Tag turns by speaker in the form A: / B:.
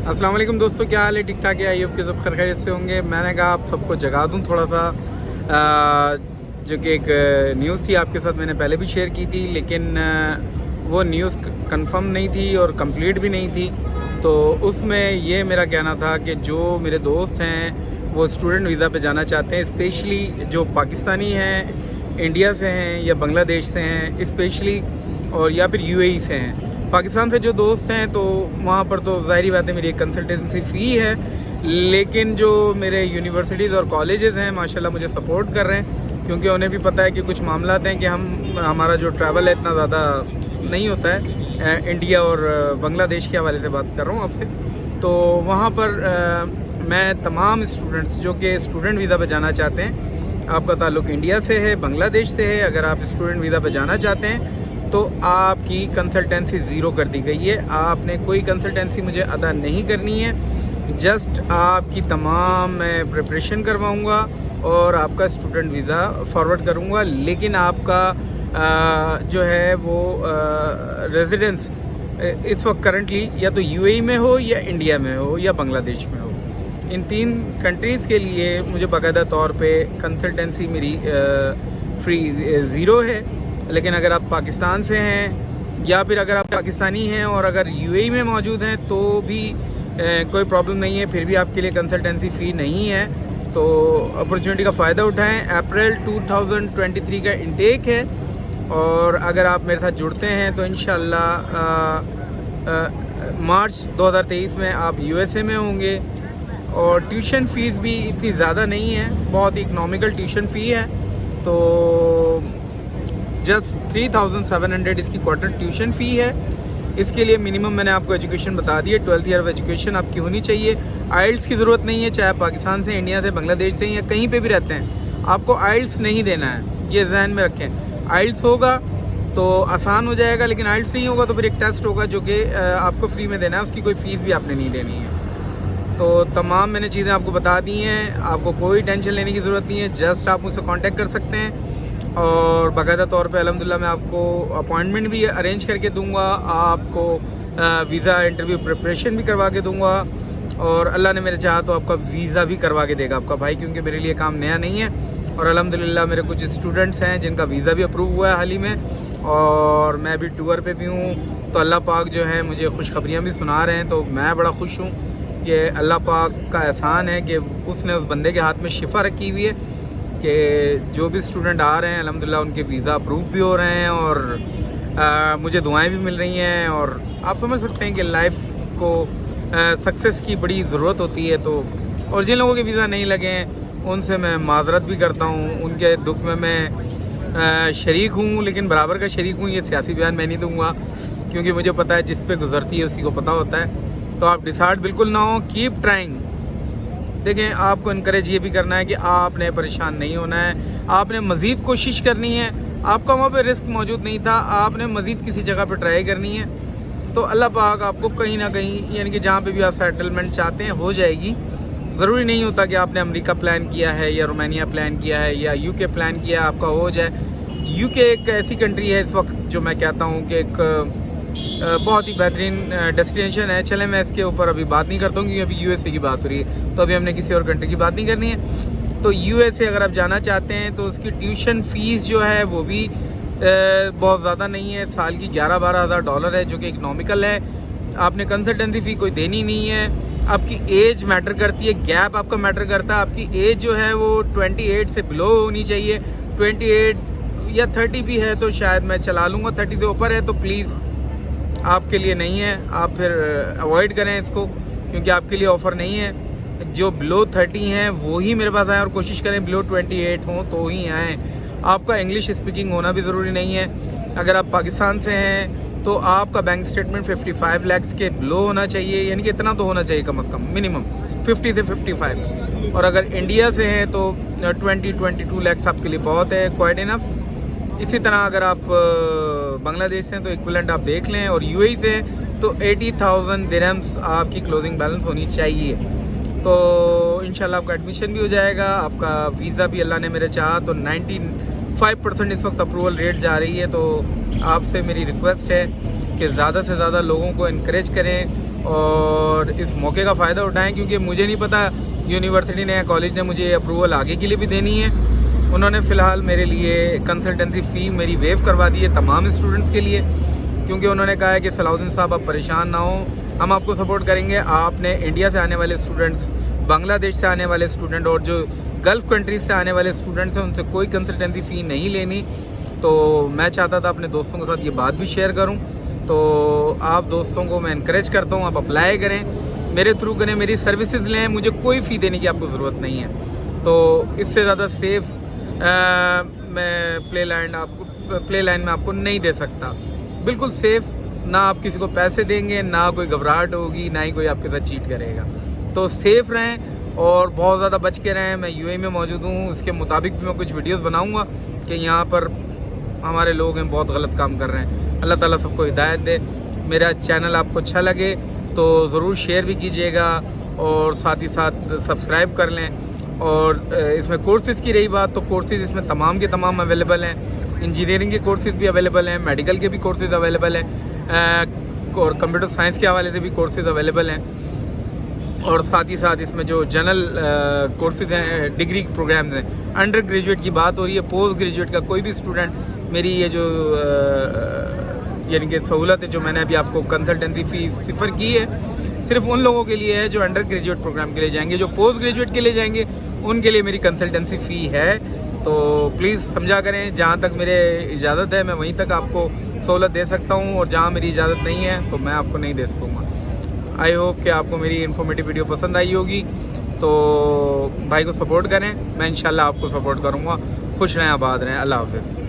A: अस्सलाम वालेकुम दोस्तों, क्या हाल है? ठीक ठाक है। आई होप के सब खैरियत से होंगे। मैंने कहा आप सबको जगा दूं थोड़ा सा, जो कि एक न्यूज़ थी आपके साथ मैंने पहले भी शेयर की थी, लेकिन वो न्यूज़ कंफर्म नहीं थी और कंप्लीट भी नहीं थी। तो उसमें ये मेरा कहना था कि जो मेरे दोस्त हैं वो स्टूडेंट वीज़ा पे जाना चाहते हैं, स्पेशली जो पाकिस्तानी हैं, इंडिया से हैं या बांग्लादेश से हैं स्पेशली, और या फिर यूएई से हैं। पाकिस्तान से जो दोस्त हैं तो वहाँ पर तो ज़ाहिरी बात है मेरी एक कंसल्टेंसी फ़ी है, लेकिन जो मेरे यूनिवर्सिटीज़ और कॉलेजेस हैं माशाल्लाह मुझे सपोर्ट कर रहे हैं, क्योंकि उन्हें भी पता है कि कुछ मामलात हैं कि हमारा जो ट्रैवल है इतना ज़्यादा नहीं होता है। इंडिया और बांग्लादेश के हवाले से बात कर रहा हूँ आपसे। तो वहाँ पर मैं तमाम स्टूडेंट्स जो कि स्टूडेंट वीज़ा पर जाना चाहते हैं, आपका ताल्लुक़ इंडिया से है, बांग्लादेश से है, अगर आप स्टूडेंट वीज़ा पर जाना चाहते हैं तो आपकी कंसल्टेंसी ज़ीरो कर दी गई है। आपने कोई कंसल्टेंसी मुझे अदा नहीं करनी है। जस्ट आपकी तमाम मैं प्रिपरेशन करवाऊँगा और आपका स्टूडेंट वीज़ा फॉरवर्ड करूँगा, लेकिन आपका जो है वो रेजिडेंस इस वक्त करंटली या तो यूएई में हो या इंडिया में हो या बांग्लादेश में हो। इन तीन कंट्रीज़ के लिए मुझे बाकायदा तौर पे कंसल्टेंसी मेरी फ्री ज़ीरो है। लेकिन अगर आप पाकिस्तान से हैं या फिर अगर आप पाकिस्तानी हैं और अगर यूएई में मौजूद हैं तो भी कोई प्रॉब्लम नहीं है, फिर भी आपके लिए कंसल्टेंसी फ़ी नहीं है। तो अपॉर्चुनिटी का फ़ायदा उठाएं। अप्रैल 2023 का इंटेक है और अगर आप मेरे साथ जुड़ते हैं तो इंशाल्लाह मार्च 2023 में आप यूएसए में होंगे। और ट्यूशन फ़ीस भी इतनी ज़्यादा नहीं है, बहुत ही इकनॉमिकल ट्यूशन फ़ी है। तो जस्ट 3700 इसकी क्वार्टर ट्यूशन फ़ी है। इसके लिए मिनिमम मैंने आपको एजुकेशन बता दी है, 12th ईयर ऑफ एजुकेशन आपकी होनी चाहिए। आइल्स की ज़रूरत नहीं है, चाहे पाकिस्तान से, इंडिया से, बांग्लादेश से या कहीं पे भी रहते हैं, आपको आइल्स नहीं देना है, ये जहन में रखें। आइल्स होगा तो आसान हो जाएगा, लेकिन आइल्स नहीं होगा तो फिर एक टेस्ट होगा जो कि आपको फ्री में देना है, उसकी कोई फ़ीस भी आपने नहीं देनी है। तो तमाम मैंने चीज़ें आपको बता दी हैं, आपको कोई टेंशन लेने की ज़रूरत नहीं है। जस्ट आप मुझसे कांटेक्ट कर सकते हैं और बाकायदा तौर पे अल्हम्दुलिल्लाह मैं आपको अपॉइंटमेंट भी अरेंज करके दूंगा, आपको वीज़ा इंटरव्यू प्रिपरेशन भी करवा के दूंगा, और अल्लाह ने मेरे चाहा तो आपका वीज़ा भी करवा के देगा आपका भाई, क्योंकि मेरे लिए काम नया नहीं है। और अल्हम्दुलिल्लाह मेरे कुछ स्टूडेंट्स हैं जिनका वीज़ा भी अप्रूव हुआ है हाल ही में, और मैं अभी टूर पे भी हूँ। तो अल्लाह पाक जो है मुझे खुशखबरियाँ भी सुना रहे हैं, तो मैं बड़ा खुश हूँ कि अल्लाह पाक का एहसान है कि उसने उस बंदे के हाथ में शिफा रखी हुई है कि जो भी स्टूडेंट आ रहे हैं अल्हम्दुलिल्लाह उनके वीज़ा अप्रूव भी हो रहे हैं और मुझे दुआएं भी मिल रही हैं। और आप समझ सकते हैं कि लाइफ को सक्सेस की बड़ी ज़रूरत होती है। तो और जिन लोगों के वीज़ा नहीं लगे हैं उनसे मैं माज़रत भी करता हूँ, उनके दुख में मैं शरीक हूँ, लेकिन बराबर का शरीक हूँ। ये सियासी बयान मैं नहीं दूँगा, क्योंकि मुझे पता है जिस पे गुजरती है उसी को पता होता है। तो आप डिसहार्ट बिल्कुल ना हो, कीप ट्राइंग। देखें, आपको इनकरेज ये भी करना है कि आपने परेशान नहीं होना है, आपने मज़ीद कोशिश करनी है। आपका वहाँ पे रिस्क मौजूद नहीं था, आपने मज़ीद किसी जगह पे ट्राई करनी है। तो अल्लाह पाक आपको कहीं ना कहीं, यानी कि जहाँ पे भी आप सेटलमेंट चाहते हैं हो जाएगी। ज़रूरी नहीं होता कि आपने अमेरिका प्लान किया है या रोमानिया प्लान किया है या यूके प्लान किया आपका हो जाए। यूके एक ऐसी कंट्री है इस वक्त जो मैं कहता हूँ कि एक बहुत ही बेहतरीन डेस्टिनेशन है। चले, मैं इसके ऊपर अभी बात नहीं करता हूँ क्योंकि अभी यूएसए की बात हो रही है, तो अभी हमने किसी और कंट्री की बात नहीं करनी है। तो यूएसए अगर आप जाना चाहते हैं तो उसकी ट्यूशन फ़ीस जो है वो भी बहुत ज़्यादा नहीं है, साल की 11-12 हज़ार डॉलर है, जो कि इकनॉमिकल है। आपने कंसल्टेंसी फ़ी कोई देनी नहीं है। आपकी एज मैटर करती है, गैप आपका मैटर करता है। आपकी एज जो है वो 28 से बिलो होनी चाहिए। 28 या 30 भी है तो शायद मैं चला लूँगा, 30 से ऊपर है तो प्लीज़ आपके लिए नहीं है, आप फिर अवॉइड करें इसको, क्योंकि आपके लिए ऑफ़र नहीं है। जो बिलो 30 हैं वो ही मेरे पास आएँ, और कोशिश करें बिलो 28 हों तो ही आएँ। आपका इंग्लिश स्पीकिंग होना भी ज़रूरी नहीं है। अगर आप पाकिस्तान से हैं तो आपका बैंक स्टेटमेंट 55 लाख के बिलो होना चाहिए, यानी कि इतना तो होना चाहिए कम से कम, मिनिमम 50 से 55। और अगर इंडिया से हैं तो 20-22 लाख आपके लिए बहुत है, क्वाइट इनफ। इसी तरह अगर आप बांग्लादेश से हैं तो इक्विवेलेंट आप देख लें, और यूएई से तो 80,000 दिरहम्स आपकी क्लोजिंग बैलेंस होनी चाहिए। तो इंशाल्लाह आपका एडमिशन भी हो जाएगा। आपका वीज़ा भी अल्लाह ने मेरे चाहा तो 95% इस वक्त अप्रूवल रेट जा रही है। तो आपसे मेरी रिक्वेस्ट है कि ज़्यादा से ज़्यादा लोगों को इनकरेज करें और इस मौके का फ़ायदा उठाएं, क्योंकि मुझे नहीं पता यूनिवर्सिटी ने या कॉलेज ने मुझे अप्रूवल आगे के लिए भी देनी है। उन्होंने फ़िलहाल मेरे लिए कंसल्टेंसी फ़ी मेरी वेव करवा दी है तमाम स्टूडेंट्स के लिए, क्योंकि उन्होंने कहा है कि सलाउद्दीन साहब आप परेशान ना हो, हम आपको सपोर्ट करेंगे। आपने इंडिया से आने वाले स्टूडेंट्स, बांग्लादेश से आने वाले स्टूडेंट और जो गल्फ़ कंट्रीज़ से आने वाले स्टूडेंट्स हैं उनसे कोई कंसल्टेंसी फ़ी नहीं लेनी। तो मैं चाहता था अपने दोस्तों के साथ ये बात भी शेयर करूं, तो आप दोस्तों को मैं इनकरेज करता हूं, आप अप्लाई करें, मेरे थ्रू करें, मेरी सर्विसेज लें, मुझे कोई फ़ी देने की आपको ज़रूरत नहीं है। तो इससे ज़्यादा सेफ़ मैं प्ले लाइन में आपको नहीं दे सकता। बिल्कुल सेफ़, ना आप किसी को पैसे देंगे, ना कोई घबराहट होगी, ना ही कोई आपके साथ चीट करेगा। तो सेफ़ रहें और बहुत ज़्यादा बच के रहें। मैं यूएई में मौजूद हूँ, उसके मुताबिक भी मैं कुछ वीडियोस बनाऊँगा कि यहाँ पर हमारे लोग हैं बहुत गलत काम कर रहे हैं। अल्लाह ताला सबको हिदायत दे। मेरा चैनल आपको अच्छा लगे तो ज़रूर शेयर भी कीजिएगा और साथ ही साथ सब्सक्राइब कर लें। और इसमें कोर्सेज़ की रही बात, तो कोर्सेज़ इसमें तमाम के तमाम अवेलेबल हैं। इंजीनियरिंग के कोर्सेज़ भी अवेलेबल हैं, मेडिकल के भी कोर्सेज़ अवेलेबल हैं और कंप्यूटर साइंस के हवाले से भी कोर्सेज़ अवेलेबल हैं। और साथ ही साथ इसमें जो जनरल कोर्सेज़ हैं, डिग्री प्रोग्राम्स हैं, अंडर ग्रेजुएट की बात हो रही है, पोस्ट ग्रेजुएट का कोई भी स्टूडेंट, मेरी ये जो यानी कि सहूलत है जो मैंने अभी आपको कंसल्टेंसी फ़ी सिफर की है, सिर्फ उन लोगों के लिए है जो अंडर ग्रेजुएट प्रोग्राम के लिए जाएंगे। जो पोस्ट ग्रेजुएट के लिए जाएंगे उनके लिए मेरी कंसल्टेंसी फ़ी है। तो प्लीज़ समझा करें, जहाँ तक मेरे इजाज़त है मैं वहीं तक आपको सहूलत दे सकता हूँ, और जहाँ मेरी इजाज़त नहीं है तो मैं आपको नहीं दे सकूँगा। आई होप कि आपको मेरी इन्फॉर्मेटिव वीडियो पसंद आई होगी। तो भाई को सपोर्ट करें, मैं इंशाल्लाह आपको सपोर्ट करूँगा। खुश रहें, आबाद रहें, अल्लाह हाफ़िज़।